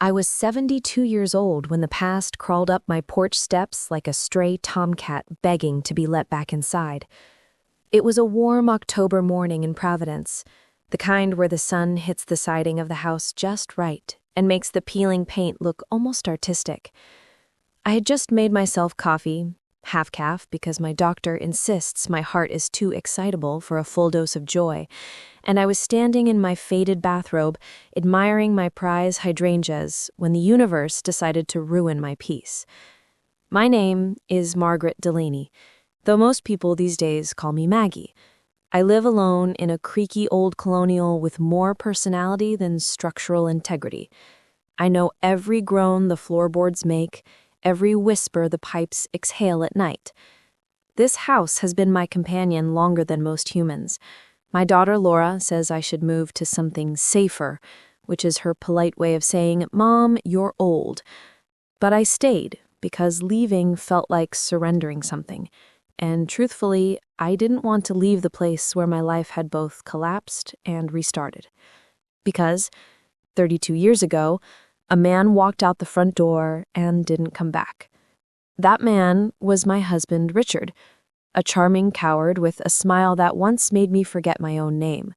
I was 72 years old when the past crawled up my porch steps like a stray tomcat begging to be let back inside. It was a warm October morning in Providence, the kind where the sun hits the siding of the house just right and makes the peeling paint look almost artistic. I had just made myself coffee, half-calf because my doctor insists my heart is too excitable for a full dose of joy, and I was standing in my faded bathrobe, admiring my prize hydrangeas when the universe decided to ruin my peace. My name is Margaret Delaney, though most people these days call me Maggie. I live alone in a creaky old colonial with more personality than structural integrity. I know every groan the floorboards make, every whisper the pipes exhale at night. This house has been my companion longer than most humans. My daughter Laura says I should move to something safer, which is her polite way of saying, "Mom, you're old." But I stayed because leaving felt like surrendering something. And truthfully, I didn't want to leave the place where my life had both collapsed and restarted. Because 32 years ago, a man walked out the front door and didn't come back. That man was my husband, Richard, a charming coward with a smile that once made me forget my own name.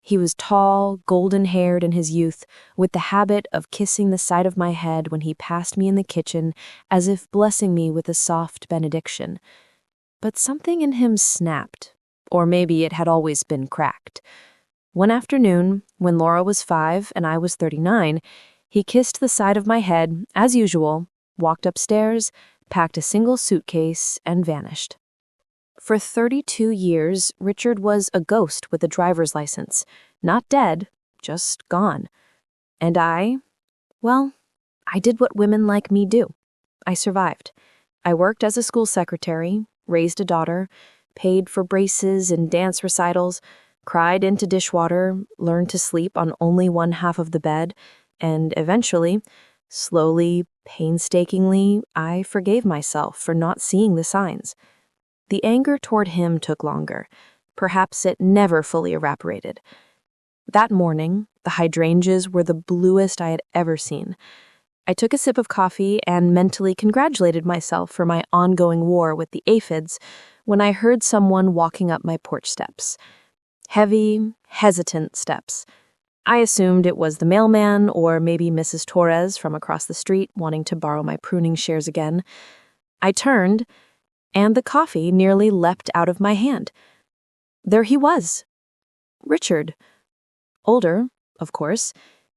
He was tall, golden-haired in his youth, with the habit of kissing the side of my head when he passed me in the kitchen, as if blessing me with a soft benediction. But something in him snapped, or maybe it had always been cracked. One afternoon, when Laura was 5 and I was 39, he kissed the side of my head, as usual, walked upstairs, packed a single suitcase, and vanished. For 32 years, Richard was a ghost with a driver's license. Not dead, just gone. And I did what women like me do. I survived. I worked as a school secretary, raised a daughter, paid for braces and dance recitals, cried into dishwater, learned to sleep on only one half of the bed, and eventually, slowly, painstakingly, I forgave myself for not seeing the signs. The anger toward him took longer. Perhaps it never fully evaporated. That morning, the hydrangeas were the bluest I had ever seen. I took a sip of coffee and mentally congratulated myself for my ongoing war with the aphids when I heard someone walking up my porch steps. Heavy, hesitant steps. I assumed it was the mailman or maybe Mrs. Torres from across the street wanting to borrow my pruning shears again. I turned, and the coffee nearly leapt out of my hand. There he was. Richard. Older, of course.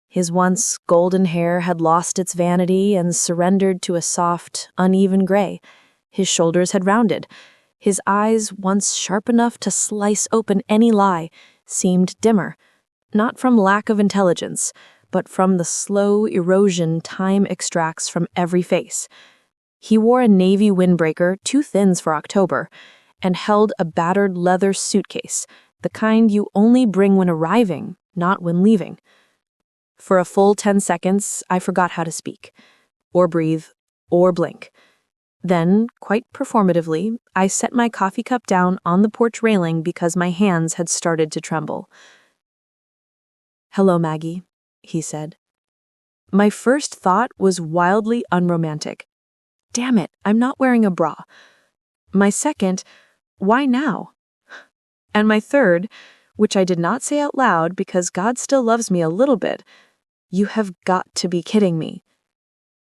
His once golden hair had lost its vanity and surrendered to a soft, uneven gray. His shoulders had rounded. His eyes, once sharp enough to slice open any lie, seemed dimmer. Not from lack of intelligence, but from the slow erosion time extracts from every face. He wore a navy windbreaker, too thin for October, and held a battered leather suitcase, the kind you only bring when arriving, not when leaving. For a full 10 seconds, I forgot how to speak, or breathe, or blink. Then, quite performatively, I set my coffee cup down on the porch railing because my hands had started to tremble. "Hello, Maggie," he said. My first thought was wildly unromantic. Damn it, I'm not wearing a bra. My second, why now? And my third, which I did not say out loud because God still loves me a little bit, you have got to be kidding me.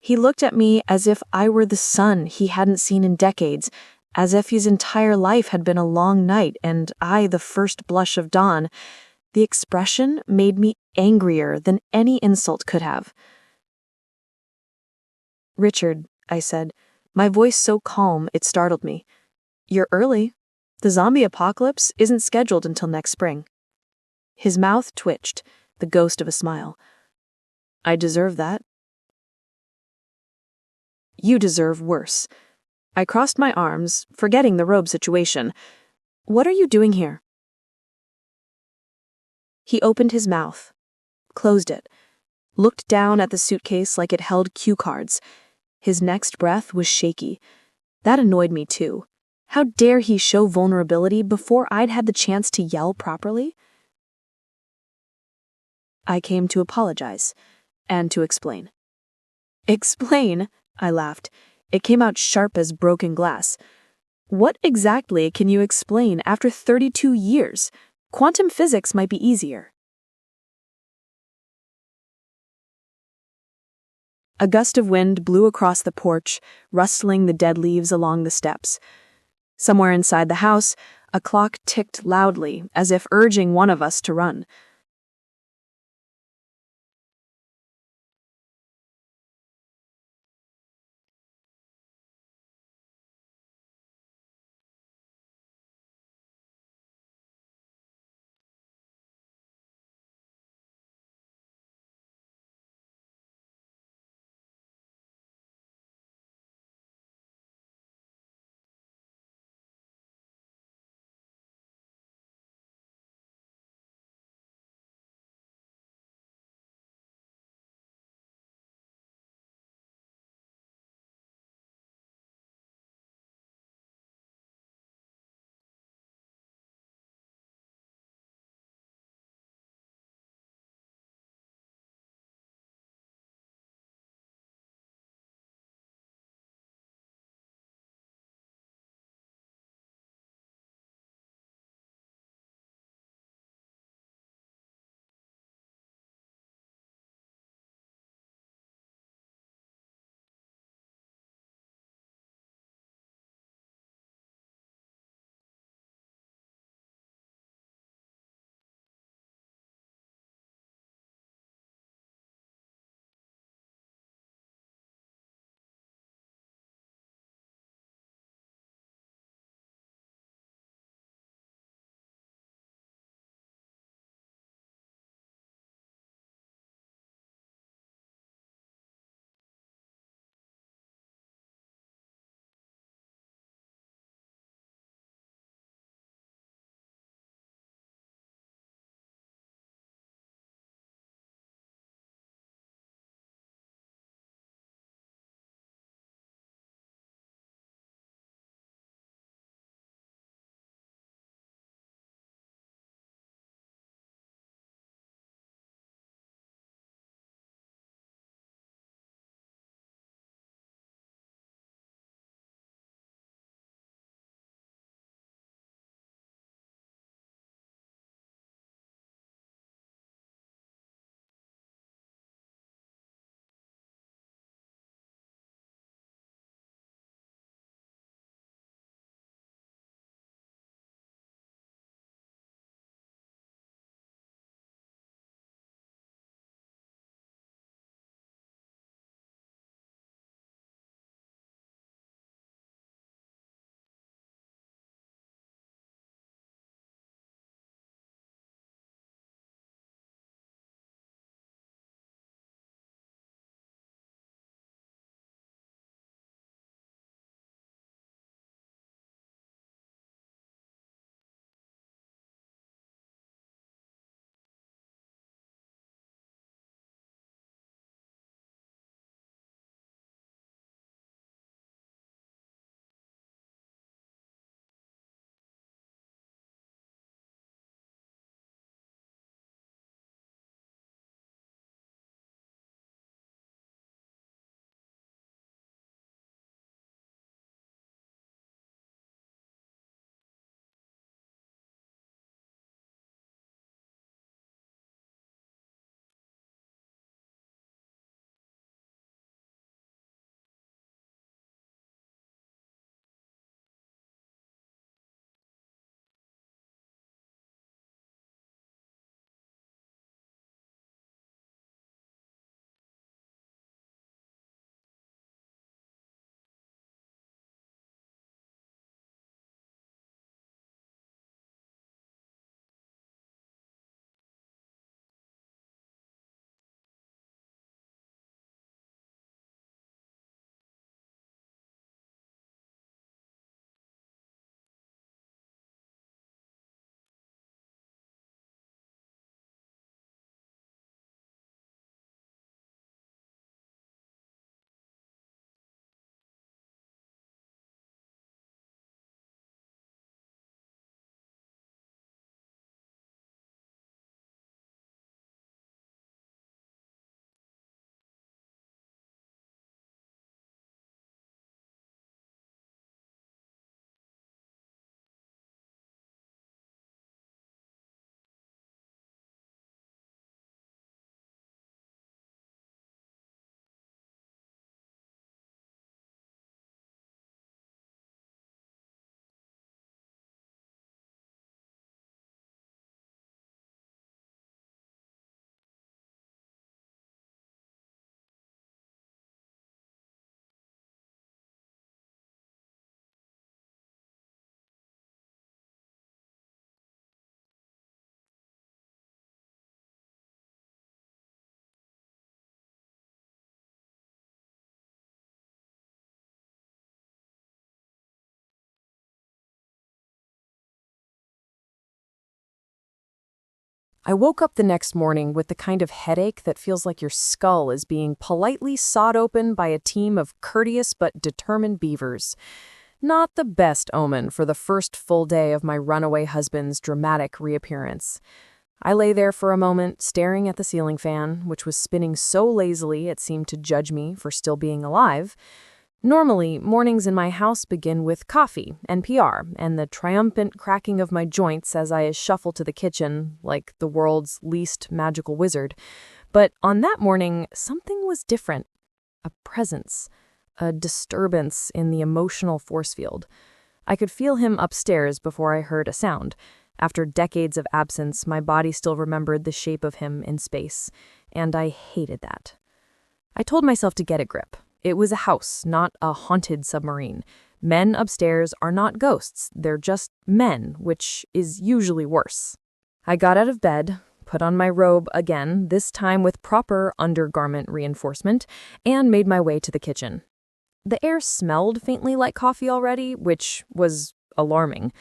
He looked at me as if I were the sun he hadn't seen in decades, as if his entire life had been a long night and I the first blush of dawn. The expression made me angrier than any insult could have. "Richard," I said, my voice so calm it startled me. "You're early. The zombie apocalypse isn't scheduled until next spring." His mouth twitched, the ghost of a smile. "I deserve that." "You deserve worse." I crossed my arms, forgetting the robe situation. "What are you doing here?" He opened his mouth, closed it, looked down at the suitcase like it held cue cards. His next breath was shaky. That annoyed me too. How dare he show vulnerability before I'd had the chance to yell properly? I came to apologize and to explain. Explain, I laughed. It came out sharp as broken glass. What exactly can you explain after 32 years? Quantum physics might be easier. A gust of wind blew across the porch, rustling the dead leaves along the steps. Somewhere inside the house, a clock ticked loudly, as if urging one of us to run. I woke up the next morning with the kind of headache that feels like your skull is being politely sawed open by a team of courteous but determined beavers. Not the best omen for the first full day of my runaway husband's dramatic reappearance. I lay there for a moment, staring at the ceiling fan, which was spinning so lazily it seemed to judge me for still being alive. Normally, mornings in my house begin with coffee, NPR, and the triumphant cracking of my joints as I shuffle to the kitchen, like the world's least magical wizard. But on that morning, something was different. A presence, a disturbance in the emotional force field. I could feel him upstairs before I heard a sound. After decades of absence, my body still remembered the shape of him in space, and I hated that. I told myself to get a grip. It was a house, not a haunted submarine. Men upstairs are not ghosts, they're just men, which is usually worse. I got out of bed, put on my robe again, this time with proper undergarment reinforcement, and made my way to the kitchen. The air smelled faintly like coffee already, which was alarming.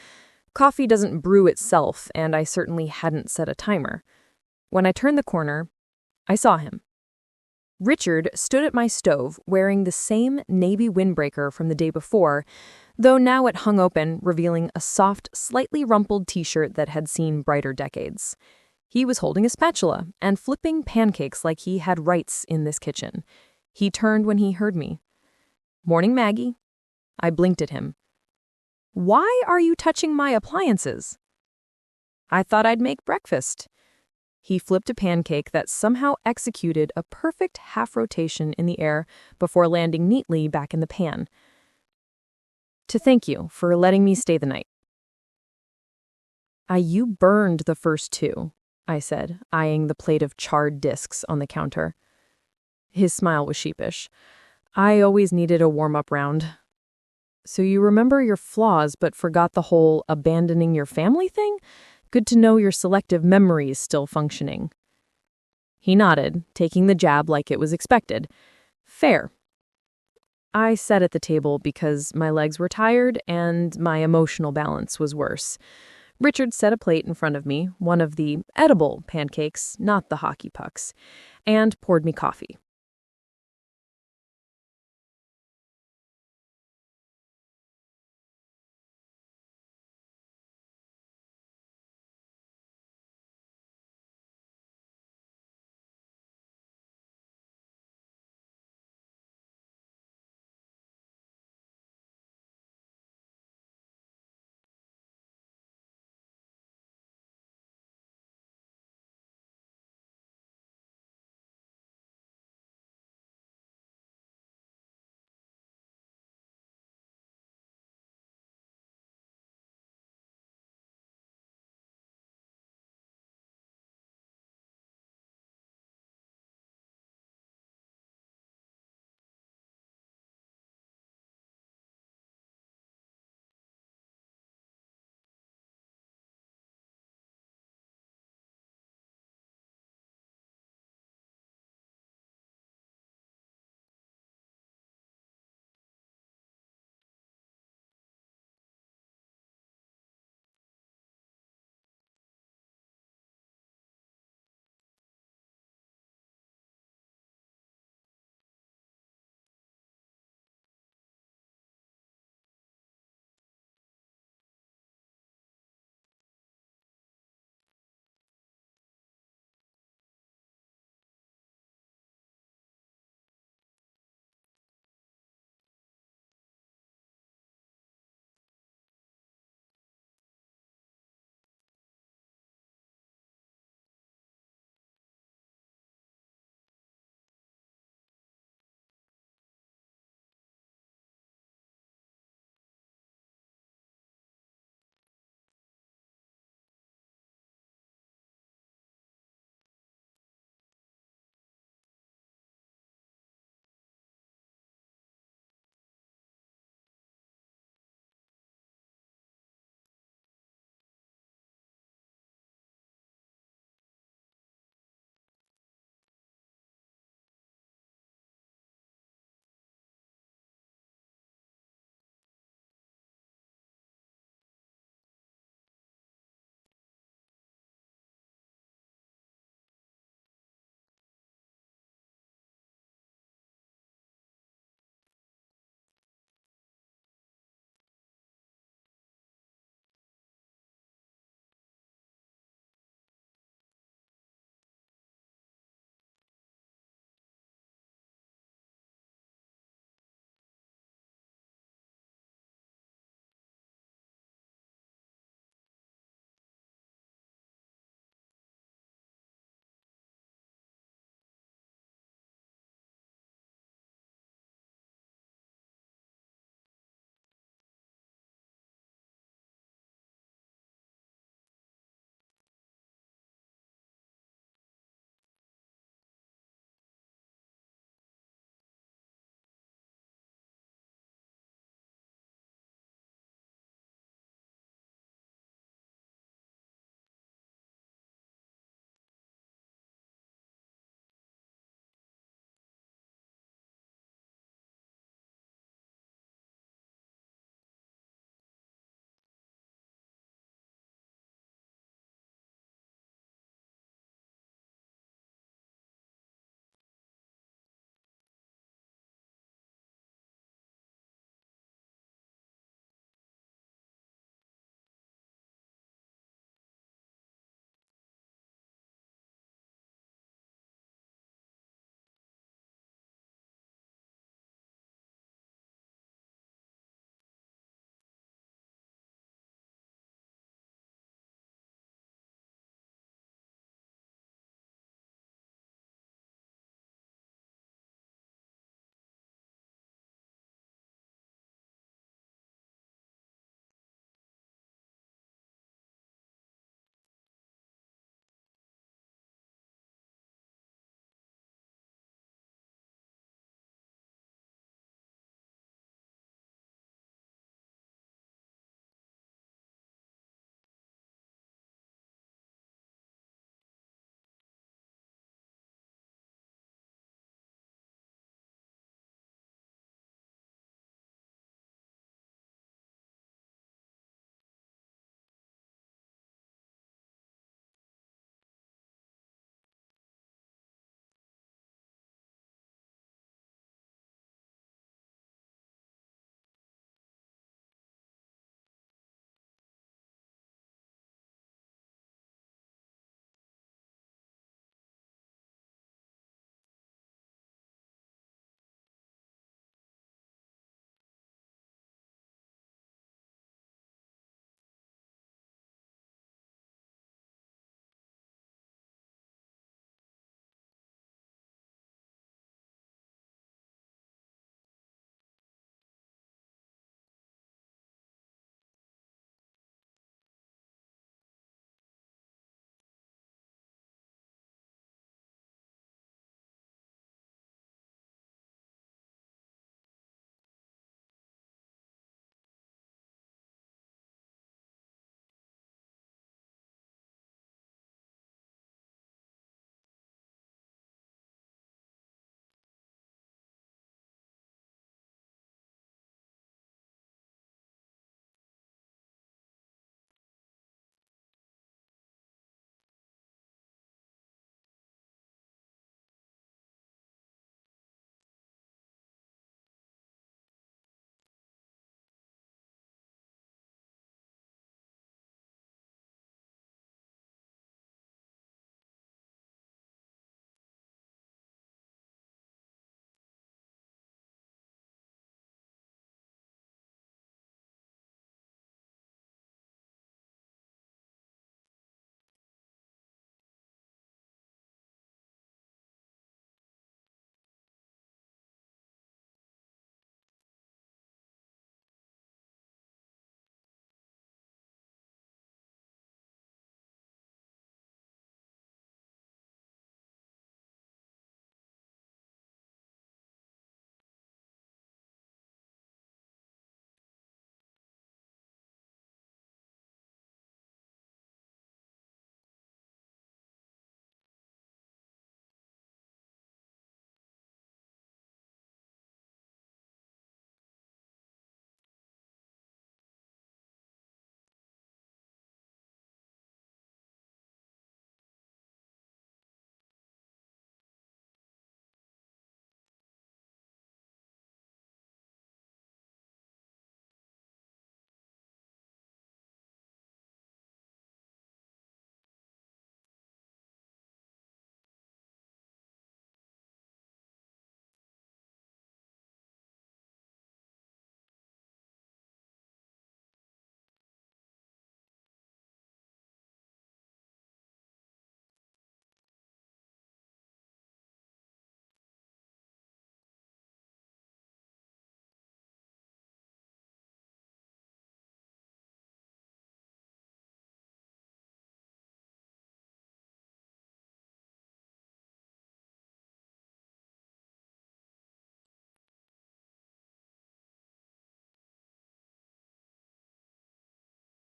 Coffee doesn't brew itself, and I certainly hadn't set a timer. When I turned the corner, I saw him. Richard stood at my stove wearing the same navy windbreaker from the day before, though now it hung open, revealing a soft, slightly rumpled t-shirt that had seen brighter decades. He was holding a spatula and flipping pancakes like he had rights in this kitchen. He turned when he heard me. "Morning, Maggie." I blinked at him. "Why are you touching my appliances?" "I thought I'd make breakfast." He flipped a pancake that somehow executed a perfect half rotation in the air before landing neatly back in the pan. "To thank you for letting me stay the night." You burned the first two," I said, eyeing the plate of charred discs on the counter. His smile was sheepish. "I always needed a warm-up round." "So you remember your flaws but forgot the whole abandoning your family thing? Good to know your selective memory is still functioning." He nodded, taking the jab like it was expected. "Fair." I sat at the table because my legs were tired and my emotional balance was worse. Richard set a plate in front of me, one of the edible pancakes, not the hockey pucks, and poured me coffee.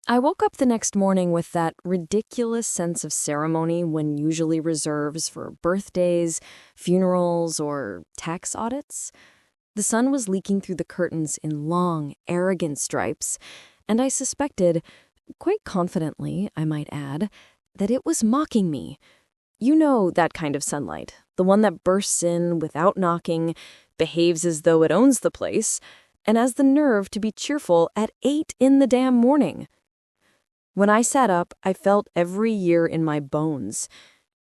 I woke up the next morning with that ridiculous sense of ceremony one usually reserves for birthdays, funerals, or tax audits. The sun was leaking through the curtains in long, arrogant stripes, and I suspected, quite confidently, I might add, that it was mocking me. You know that kind of sunlight, the one that bursts in without knocking, behaves as though it owns the place, and has the nerve to be cheerful at 8 in the damn morning. When I sat up, I felt every year in my bones.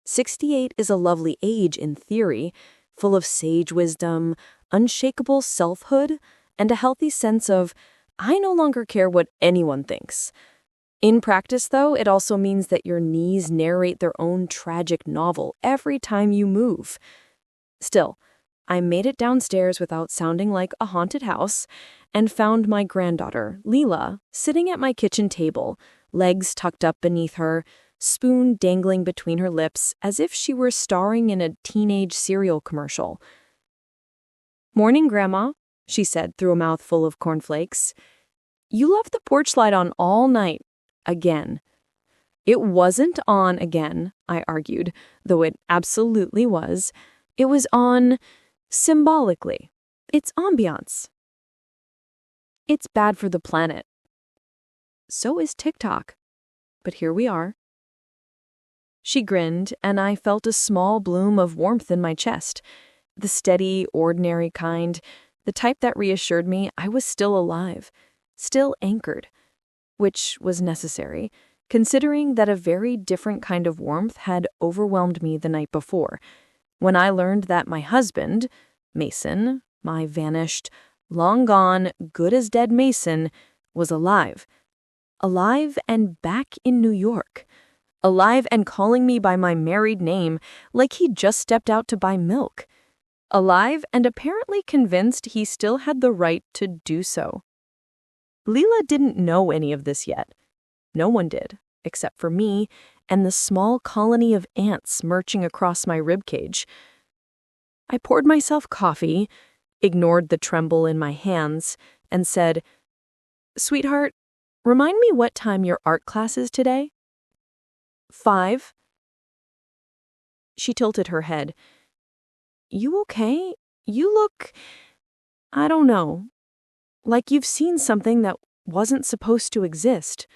68 is a lovely age in theory, full of sage wisdom, unshakable selfhood, and a healthy sense of, I no longer care what anyone thinks. In practice, though, it also means that your knees narrate their own tragic novel every time you move. Still, I made it downstairs without sounding like a haunted house and found my granddaughter, Leela, sitting at my kitchen table, legs tucked up beneath her, spoon dangling between her lips as if she were starring in a teenage cereal commercial. "Morning, Grandma," she said through a mouthful of cornflakes. "You left the porch light on all night. Again." It wasn't on again, I argued, though it absolutely was. It was on symbolically. It's ambiance. It's bad for the planet. So is TikTok. But here we are. She grinned, and I felt a small bloom of warmth in my chest. The steady, ordinary kind, the type that reassured me I was still alive, still anchored. Which was necessary, considering that a very different kind of warmth had overwhelmed me the night before, when I learned that my husband, Mason, my vanished, long gone, good-as-dead Mason, was alive. Alive and back in New York. Alive and calling me by my married name like he'd just stepped out to buy milk. Alive and apparently convinced he still had the right to do so. Leela didn't know any of this yet. No one did, except for me and the small colony of ants marching across my ribcage. I poured myself coffee, ignored the tremble in my hands, and said, "Sweetheart, remind me what time your art class is today?" 5. She tilted her head. "You okay? You look, I don't know, like you've seen something that wasn't supposed to exist."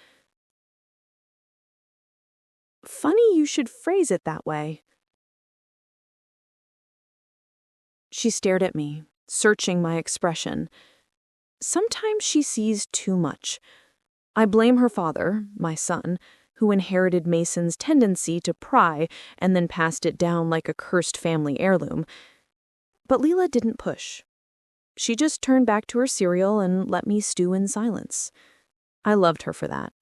"Funny you should phrase it that way." She stared at me, searching my expression. Sometimes she sees too much. I blame her father, my son, who inherited Mason's tendency to pry and then passed it down like a cursed family heirloom. But Leela didn't push. She just turned back to her cereal and let me stew in silence. I loved her for that.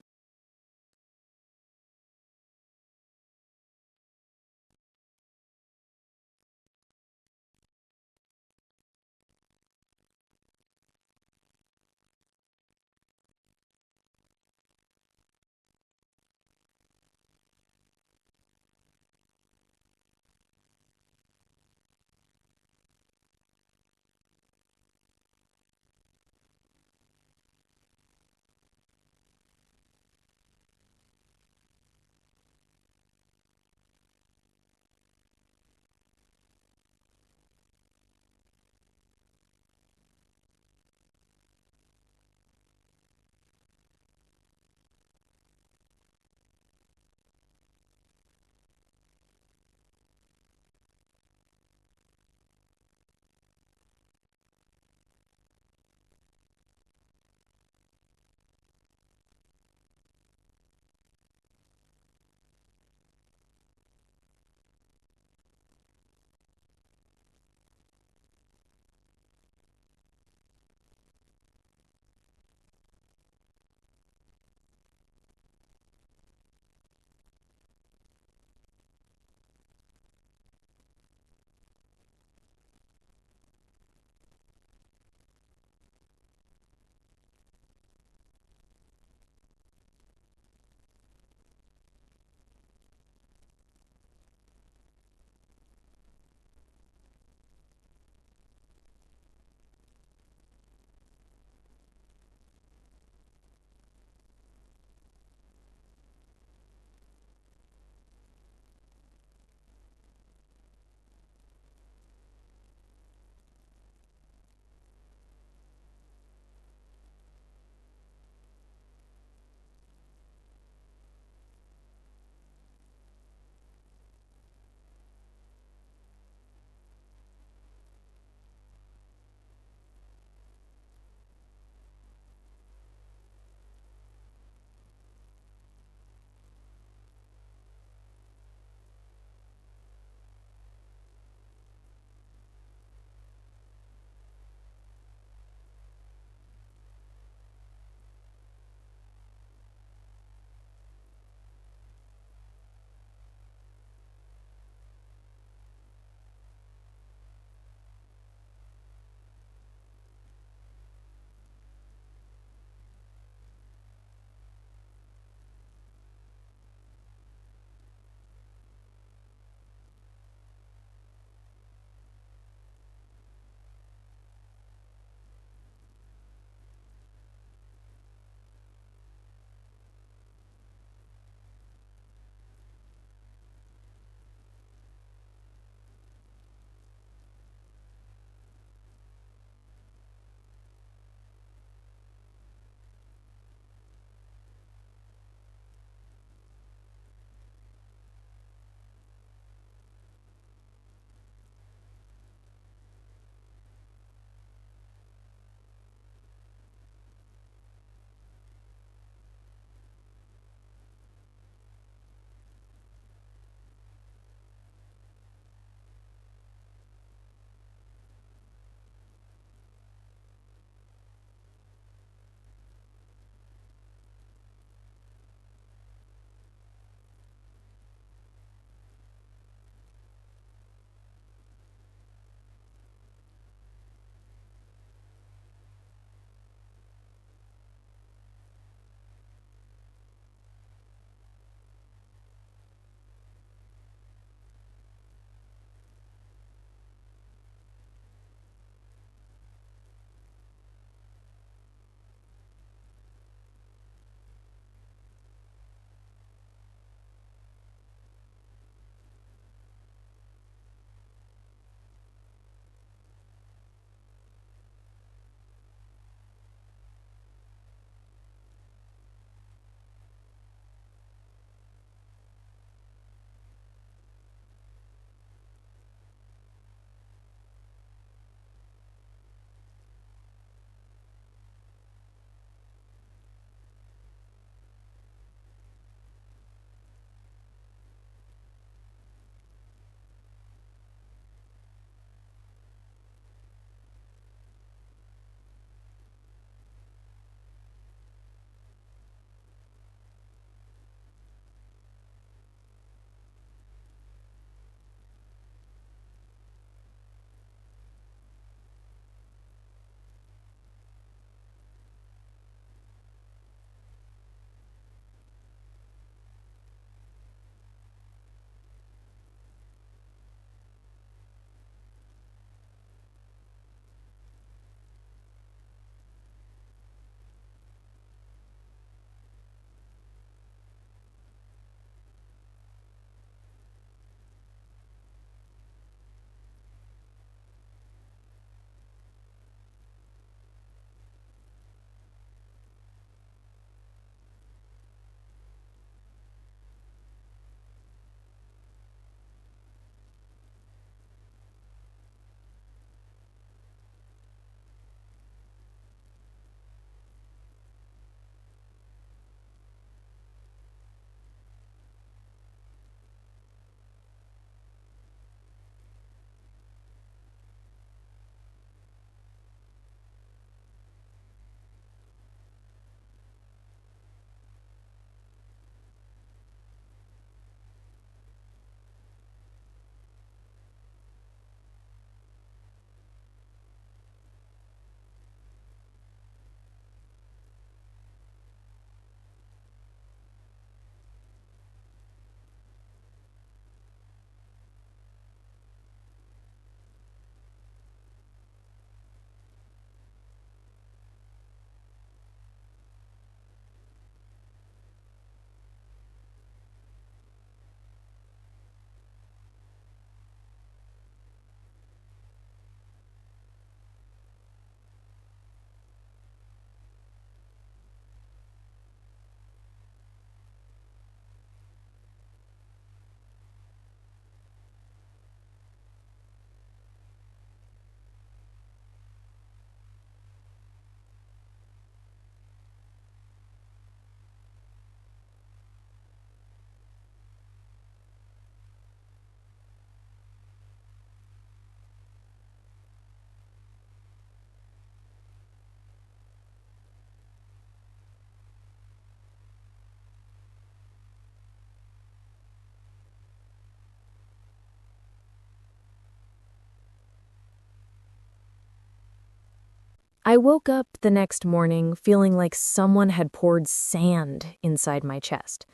I woke up the next morning feeling like someone had poured sand inside my chest.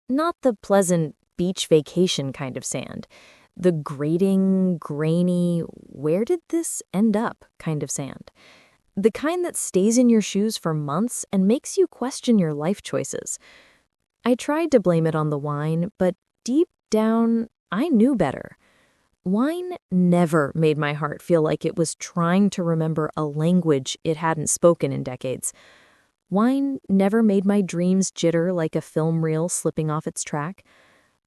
Not the pleasant beach vacation kind of sand. The grating, grainy, where did this end up kind of sand. The kind that stays in your shoes for months and makes you question your life choices. I tried to blame it on the wine, but deep down, I knew better. Wine never made my heart feel like it was trying to remember a language it hadn't spoken in decades. Wine never made my dreams jitter like a film reel slipping off its track.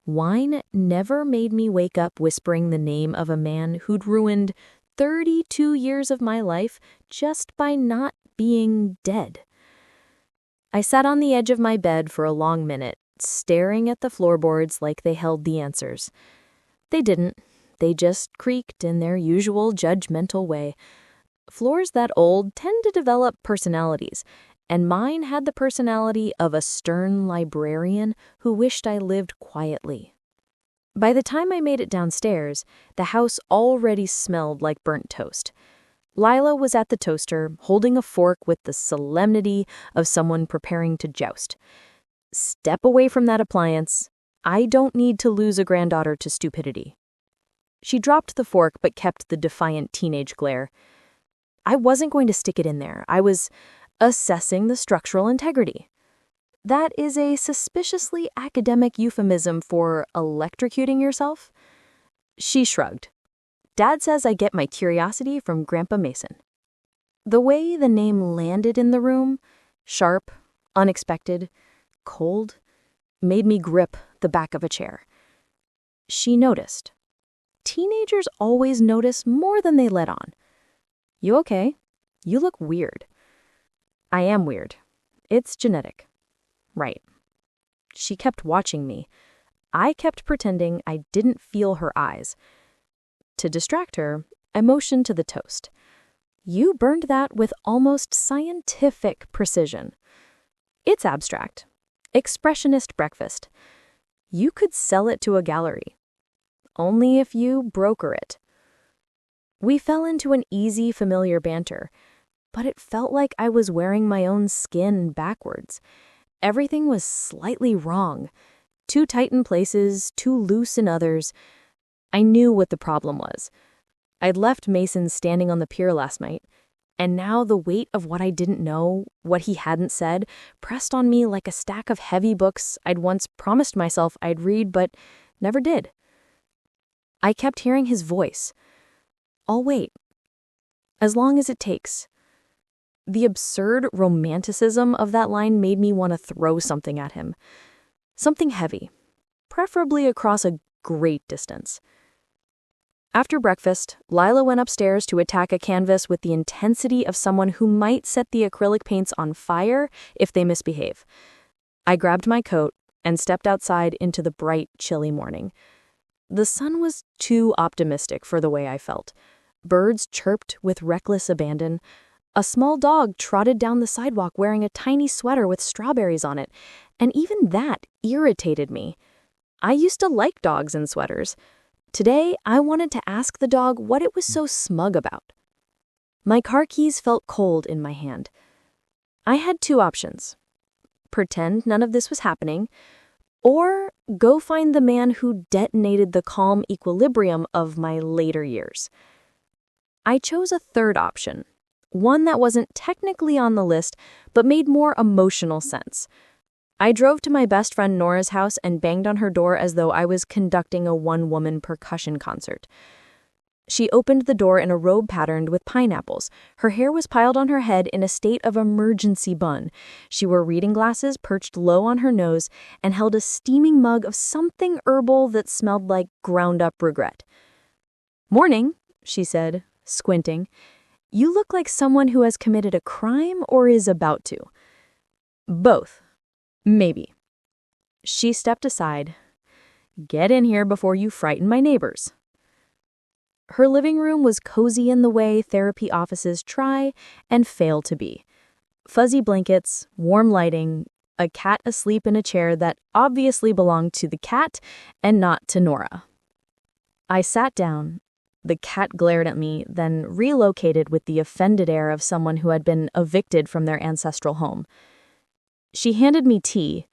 Wine never made me wake up whispering the name of a man who'd ruined 32 years of my life just by not being dead. I sat on the edge of my bed for a long minute, staring at the floorboards like they held the answers. They didn't. They just creaked in their usual judgmental way. Floors that old tend to develop personalities, and mine had the personality of a stern librarian who wished I lived quietly. By the time I made it downstairs, the house already smelled like burnt toast. Lila was at the toaster, holding a fork with the solemnity of someone preparing to joust. Step away from that appliance. I don't need to lose a granddaughter to stupidity. She dropped the fork but kept the defiant teenage glare. I wasn't going to stick it in there. I was assessing the structural integrity. That is a suspiciously academic euphemism for electrocuting yourself. She shrugged. Dad says I get my curiosity from Grandpa Mason. The way the name landed in the room, sharp, unexpected, cold, made me grip the back of a chair. She noticed. Teenagers always notice more than they let on. You okay? You look weird. I am weird. It's genetic. Right. She kept watching me. I kept pretending I didn't feel her eyes. To distract her, I motioned to the toast. You burned that with almost scientific precision. It's abstract. Expressionist breakfast. You could sell it to a gallery. Only if you broker it. We fell into an easy, familiar banter, but it felt like I was wearing my own skin backwards. Everything was slightly wrong. Too tight in places, too loose in others. I knew what the problem was. I'd left Mason standing on the pier last night, and now the weight of what I didn't know, what he hadn't said, pressed on me like a stack of heavy books I'd once promised myself I'd read but never did. I kept hearing his voice. I'll wait. As long as it takes. The absurd romanticism of that line made me want to throw something at him. Something heavy, preferably across a great distance. After breakfast, Lila went upstairs to attack a canvas with the intensity of someone who might set the acrylic paints on fire if they misbehave. I grabbed my coat and stepped outside into the bright, chilly morning. The sun was too optimistic for the way I felt. Birds chirped with reckless abandon. A small dog trotted down the sidewalk wearing a tiny sweater with strawberries on it, and even that irritated me. I used to like dogs in sweaters. Today, I wanted to ask the dog what it was so smug about. My car keys felt cold in my hand. I had two options. Pretend none of this was happening, or go find the man who detonated the calm equilibrium of my later years. I chose a third option, one that wasn't technically on the list, but made more emotional sense. I drove to my best friend Nora's house and banged on her door as though I was conducting a one-woman percussion concert. She opened the door in a robe patterned with pineapples. Her hair was piled on her head in a state of emergency bun. She wore reading glasses perched low on her nose and held a steaming mug of something herbal that smelled like ground-up regret. "Morning," she said, squinting. "You look like someone who has committed a crime or is about to." "Both. Maybe." She stepped aside. "Get in here before you frighten my neighbors." Her living room was cozy in the way therapy offices try and fail to be. Fuzzy blankets, warm lighting, a cat asleep in a chair that obviously belonged to the cat and not to Nora. I sat down, The cat glared at me, then relocated with the offended air of someone who had been evicted from their ancestral home. She handed me tea.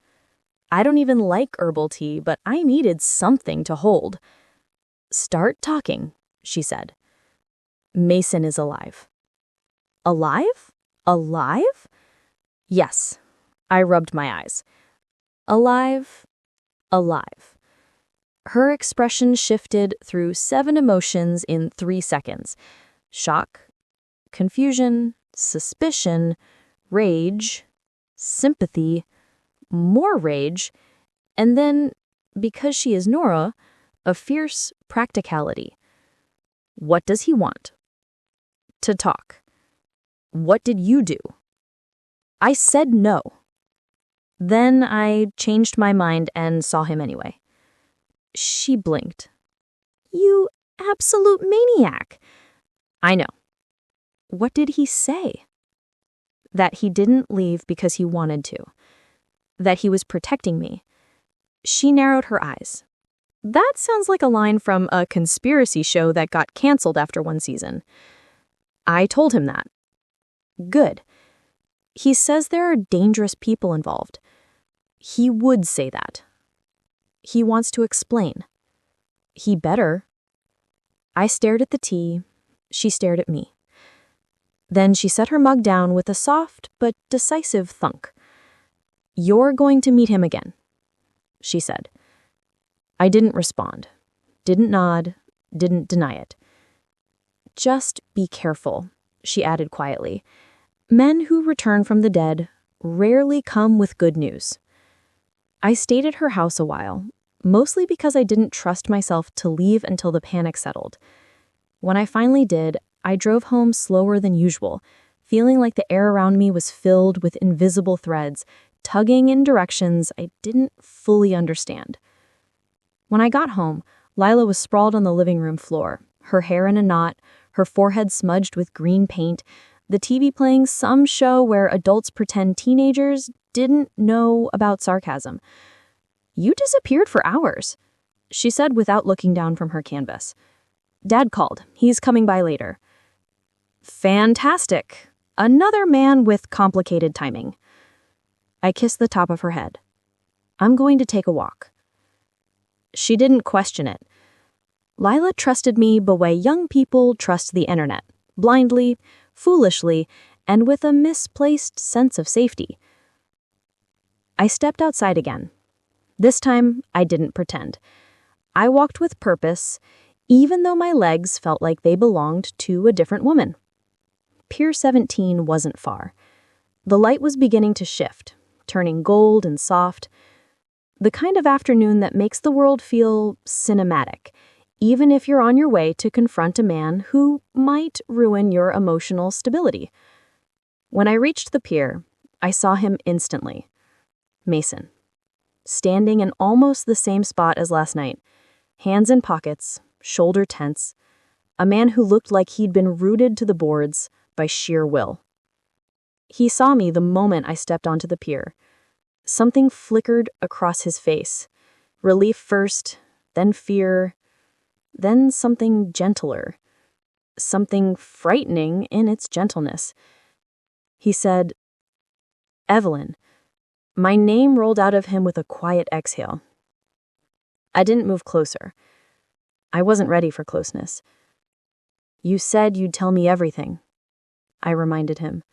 I don't even like herbal tea, but I needed something to hold. "Start talking," she said. "Mason is alive." "Alive? Alive?" "Yes." I rubbed my eyes. "Alive, alive." Her expression shifted through 7 emotions in 3 seconds. Shock, confusion, suspicion, rage, sympathy, more rage, and then, because she is Nora, a fierce practicality. "What does he want?" "To talk." "What did you do?" "I said no." Then I changed my mind and saw him anyway. She blinked. "You absolute maniac." "I know." "What did he say?" "That he didn't leave because he wanted to. That he was protecting me." She narrowed her eyes. "That sounds like a line from a conspiracy show that got canceled after 1 season." "I told him that." "Good. He says there are dangerous people involved." "He would say that." "He wants to explain." "He better." I stared at the tea. She stared at me. Then she set her mug down with a soft but decisive thunk. "You're going to meet him again," she said. I didn't respond, didn't nod, didn't deny it. "Just be careful," she added quietly. "Men who return from the dead rarely come with good news." I stayed at her house a while, mostly because I didn't trust myself to leave until the panic settled. When I finally did, I drove home slower than usual, feeling like the air around me was filled with invisible threads, tugging in directions I didn't fully understand. When I got home, Lila was sprawled on the living room floor, her hair in a knot, her forehead smudged with green paint, the TV playing some show where adults pretend teenagers didn't know about sarcasm. "You disappeared for hours," she said without looking down from her canvas. "Dad called. He's coming by later." "Fantastic. Another man with complicated timing." I kissed the top of her head. "I'm going to take a walk." She didn't question it. Lila trusted me the way young people trust the internet, blindly, foolishly, and with a misplaced sense of safety. I stepped outside again. This time, I didn't pretend. I walked with purpose, even though my legs felt like they belonged to a different woman. Pier 17 wasn't far. The light was beginning to shift, turning gold and soft. The kind of afternoon that makes the world feel cinematic, even if you're on your way to confront a man who might ruin your emotional stability. When I reached the pier, I saw him instantly. Mason. Standing in almost the same spot as last night, hands in pockets, shoulder tense, a man who looked like he'd been rooted to the boards by sheer will. He saw me the moment I stepped onto the pier. Something flickered across his face. Relief first, then fear, then something gentler. Something frightening in its gentleness. He said, "Evelyn." My name rolled out of him with a quiet exhale. I didn't move closer. I wasn't ready for closeness. "You said you'd tell me everything," I reminded him.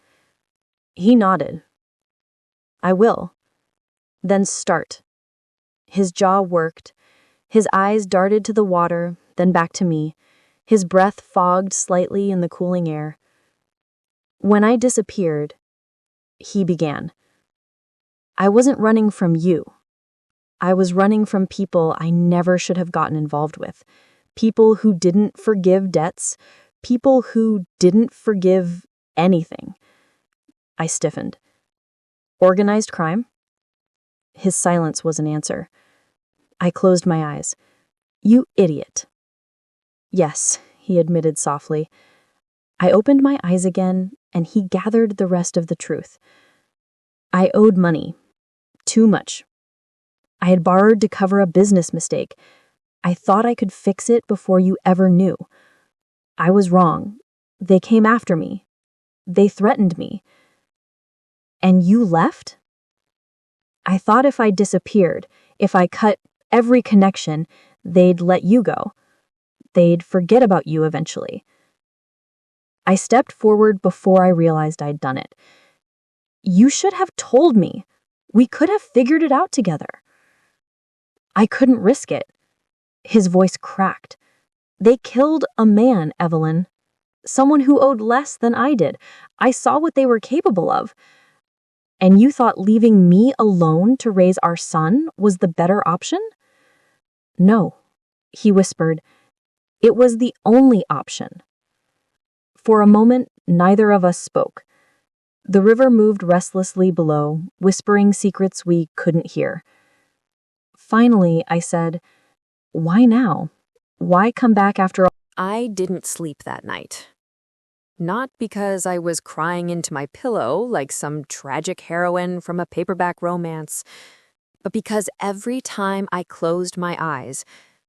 He nodded. "I will." "Then start." His jaw worked. His eyes darted to the water, then back to me. His breath fogged slightly in the cooling air. "When I disappeared," he began, "I wasn't running from you. I was running from people I never should have gotten involved with. People who didn't forgive debts. People who didn't forgive anything." I stiffened. "Organized crime?" His silence was an answer. I closed my eyes. "You idiot." "Yes," he admitted softly. I opened my eyes again, and he gathered the rest of the truth. I owed money. Too much. I had borrowed to cover a business mistake. I thought I could fix it before you ever knew. I was wrong. They came after me. They threatened me. And you left? I thought if I disappeared, if I cut every connection, they'd let you go. They'd forget about you eventually. I stepped forward before I realized I'd done it. You should have told me. We could have figured it out together. I couldn't risk it. His voice cracked. They killed a man, Evelyn. Someone who owed less than I did. I saw what they were capable of. And you thought leaving me alone to raise our son was the better option? No, he whispered. It was the only option. For a moment, neither of us spoke. The river moved restlessly below, whispering secrets we couldn't hear. Finally, I said, "Why now? Why come back after all?" I didn't sleep that night. Not because I was crying into my pillow like some tragic heroine from a paperback romance, but because every time I closed my eyes,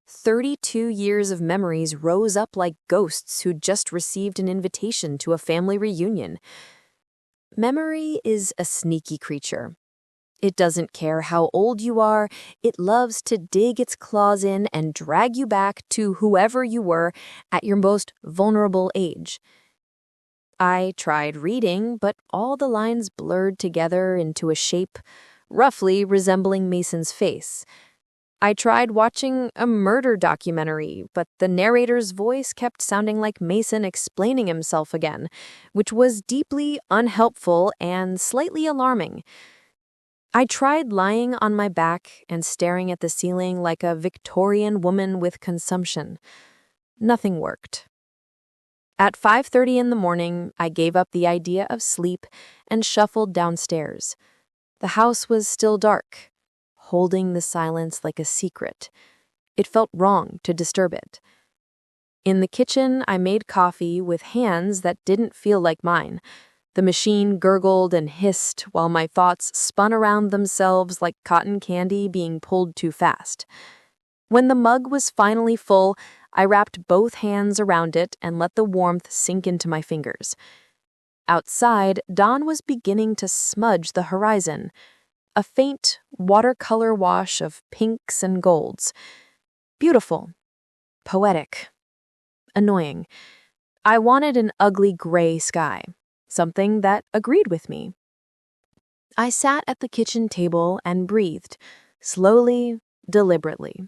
32 years of memories rose up like ghosts who'd just received an invitation to a family reunion. Memory is a sneaky creature. It doesn't care how old you are, it loves to dig its claws in and drag you back to whoever you were at your most vulnerable age. I tried reading, but all the lines blurred together into a shape roughly resembling Mason's face. I tried watching a murder documentary, but the narrator's voice kept sounding like Mason explaining himself again, which was deeply unhelpful and slightly alarming. I tried lying on my back and staring at the ceiling like a Victorian woman with consumption. Nothing worked. At 5:30 in the morning, I gave up the idea of sleep and shuffled downstairs. The house was still dark, holding the silence like a secret. It felt wrong to disturb it. In the kitchen, I made coffee with hands that didn't feel like mine. The machine gurgled and hissed while my thoughts spun around themselves like cotton candy being pulled too fast. When the mug was finally full, I wrapped both hands around it and let the warmth sink into my fingers. Outside, dawn was beginning to smudge the horizon, a faint watercolor wash of pinks and golds. Beautiful, poetic, annoying. I wanted an ugly gray sky, something that agreed with me. I sat at the kitchen table and breathed, slowly, deliberately.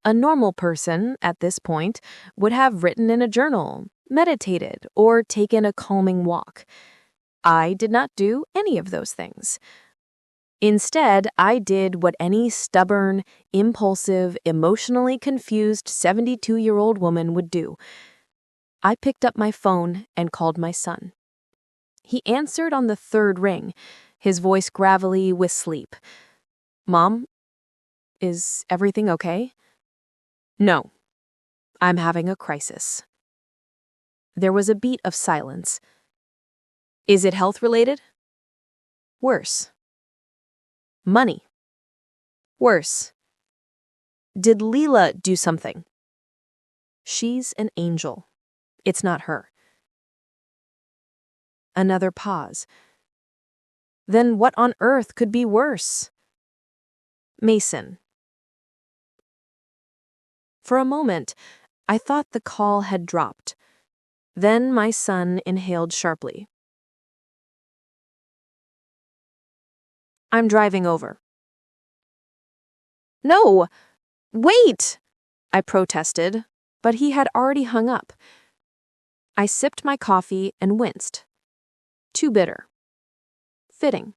A normal person, at this point, would have written in a journal, meditated, or taken a calming walk. I did not do any of those things. Instead, I did what any stubborn, impulsive, emotionally confused 72-year-old woman would do. I picked up my phone and called my son. He answered on the third ring, his voice gravelly with sleep. "Mom, is everything okay?" "No, I'm having a crisis." There was a beat of silence. "Is it health-related?" "Worse." "Money?" "Worse." "Did Leela do something?" "She's an angel. It's not her." Another pause. Then what on earth could be worse? Mason. For a moment, I thought the call had dropped. Then my son inhaled sharply. "I'm driving over." "No! Wait!" I protested, but he had already hung up. I sipped my coffee and winced. Too bitter. Fitting.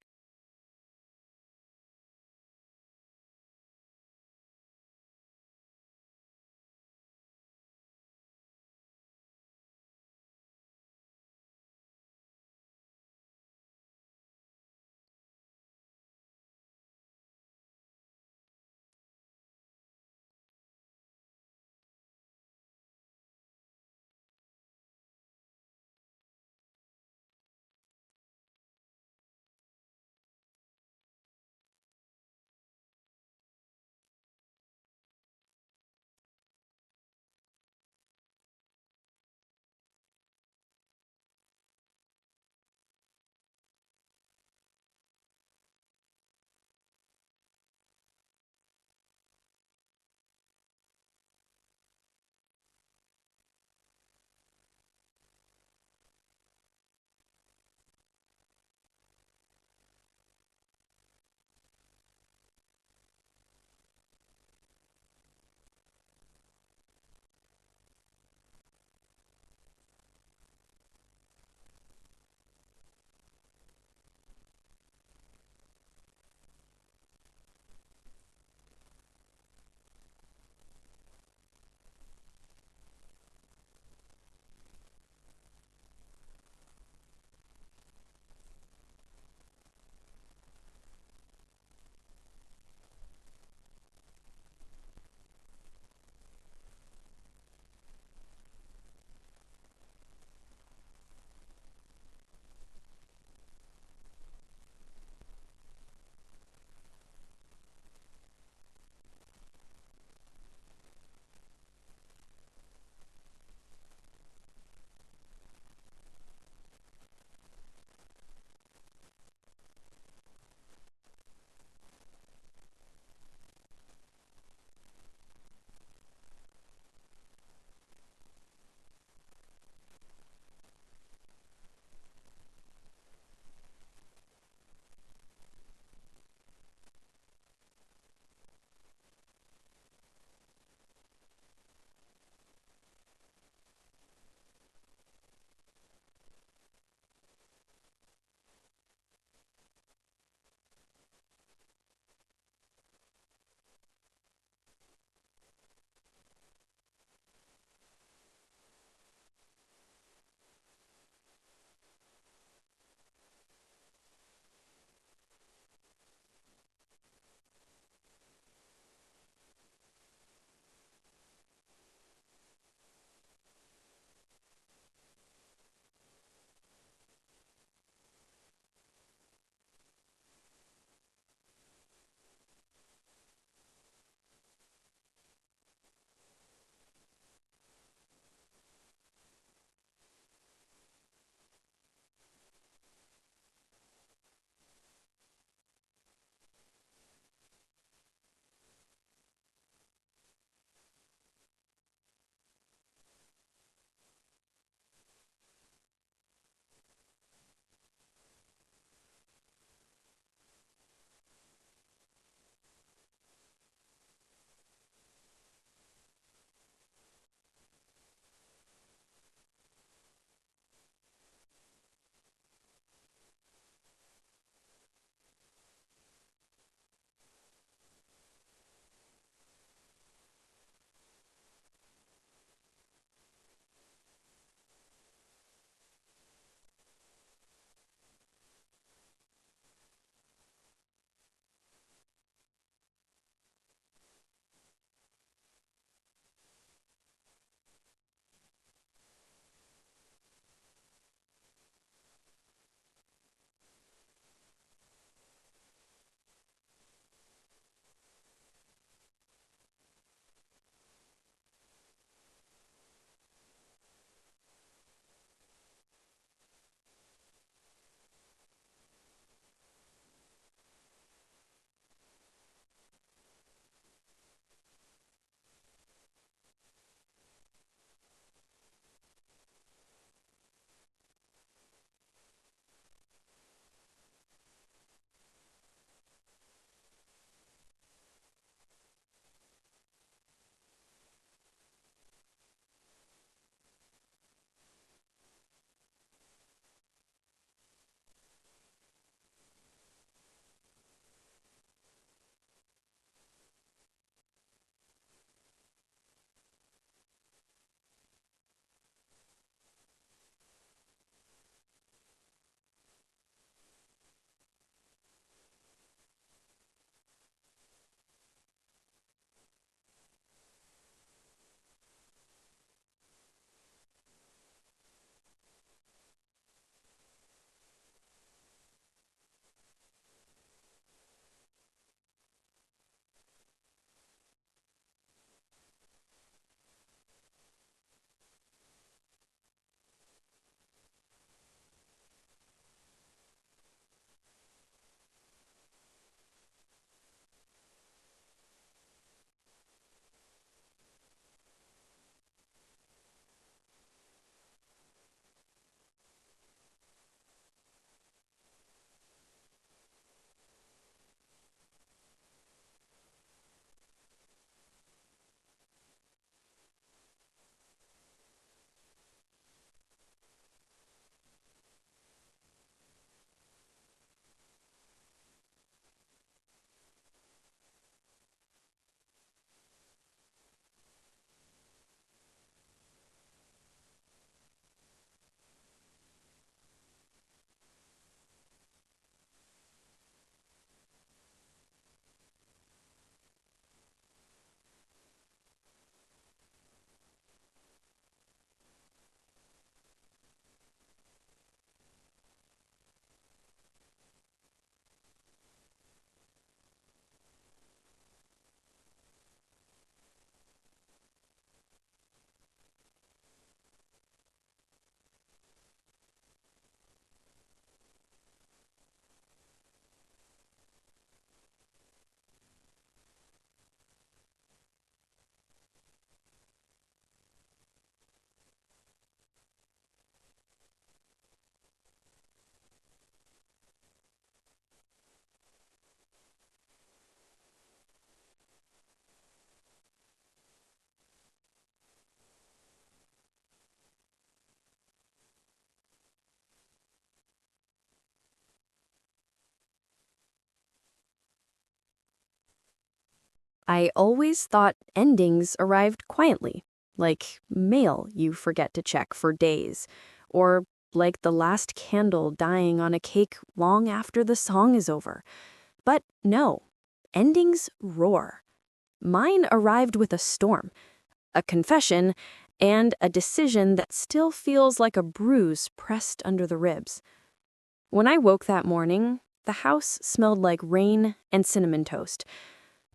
I always thought endings arrived quietly, like mail you forget to check for days, or like the last candle dying on a cake long after the song is over. But no, endings roar. Mine arrived with a storm, a confession, and a decision that still feels like a bruise pressed under the ribs. When I woke that morning, the house smelled like rain and cinnamon toast.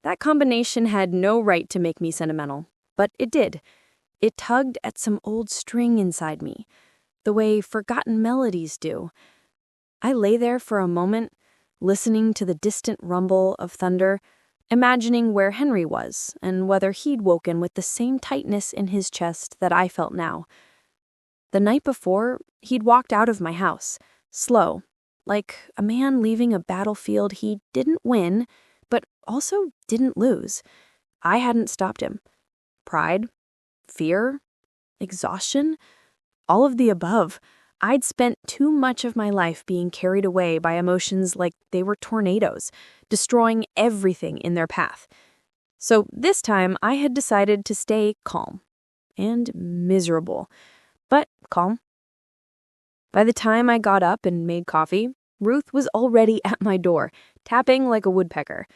That combination had no right to make me sentimental, but it did. It tugged at some old string inside me, the way forgotten melodies do. I lay there for a moment, listening to the distant rumble of thunder, imagining where Henry was and whether he'd woken with the same tightness in his chest that I felt now. The night before, he'd walked out of my house, slow, like a man leaving a battlefield he didn't win, but also didn't lose. I hadn't stopped him. Pride, fear, exhaustion, all of the above. I'd spent too much of my life being carried away by emotions like they were tornadoes, destroying everything in their path. So this time I had decided to stay calm and miserable, but calm. By the time I got up and made coffee, Ruth was already at my door, tapping like a woodpecker.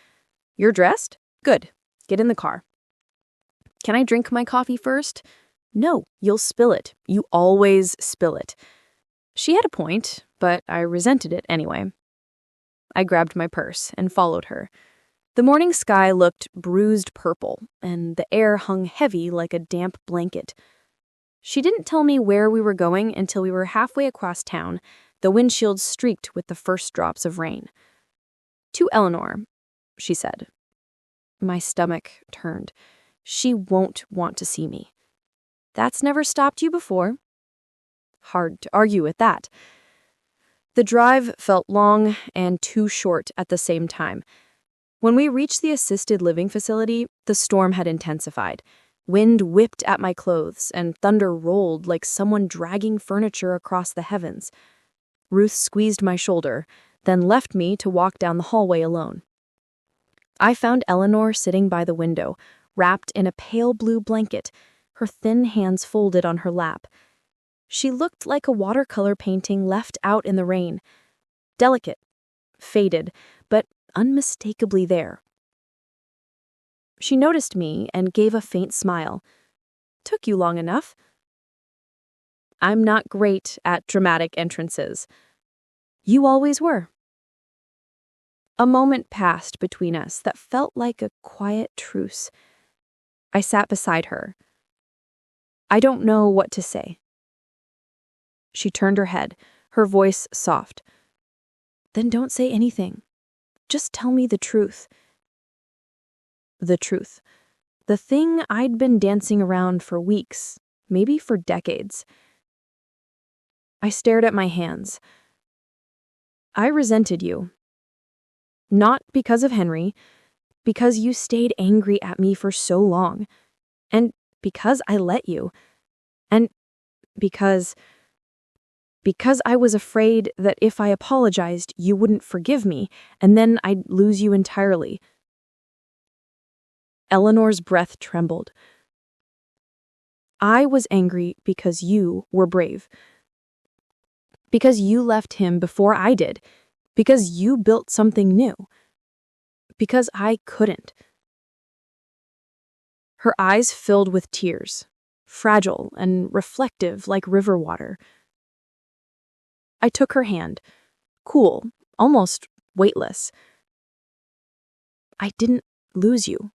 "You're dressed? Good. Get in the car." "Can I drink my coffee first?" "No, you'll spill it. You always spill it." She had a point, but I resented it anyway. I grabbed my purse and followed her. The morning sky looked bruised purple, and the air hung heavy like a damp blanket. She didn't tell me where we were going until we were halfway across town, the windshield streaked with the first drops of rain. "To Eleanor," she said. My stomach turned. She won't want to see me. "That's never stopped you before." Hard to argue with that. The drive felt long and too short at the same time. When we reached the assisted living facility, the storm had intensified. Wind whipped at my clothes, and thunder rolled like someone dragging furniture across the heavens. Ruth squeezed my shoulder, then left me to walk down the hallway alone. I found Eleanor sitting by the window, wrapped in a pale blue blanket, her thin hands folded on her lap. She looked like a watercolor painting left out in the rain. Delicate, faded, but unmistakably there. She noticed me and gave a faint smile. "Took you long enough." "I'm not great at dramatic entrances." "You always were." A moment passed between us that felt like a quiet truce. I sat beside her. "I don't know what to say." She turned her head, her voice soft. "Then don't say anything. Just tell me the truth." The truth. The thing I'd been dancing around for weeks, maybe for decades. I stared at my hands. "I resented you. Not because of Henry, because you stayed angry at me for so long, and because I let you, and because I was afraid that if I apologized, you wouldn't forgive me, and then I'd lose you entirely." Eleanor's breath trembled. "I was angry because you were brave. Because you left him before I did. Because you built something new. Because I couldn't." Her eyes filled with tears, fragile and reflective like river water. I took her hand, cool, almost weightless. "I didn't lose you.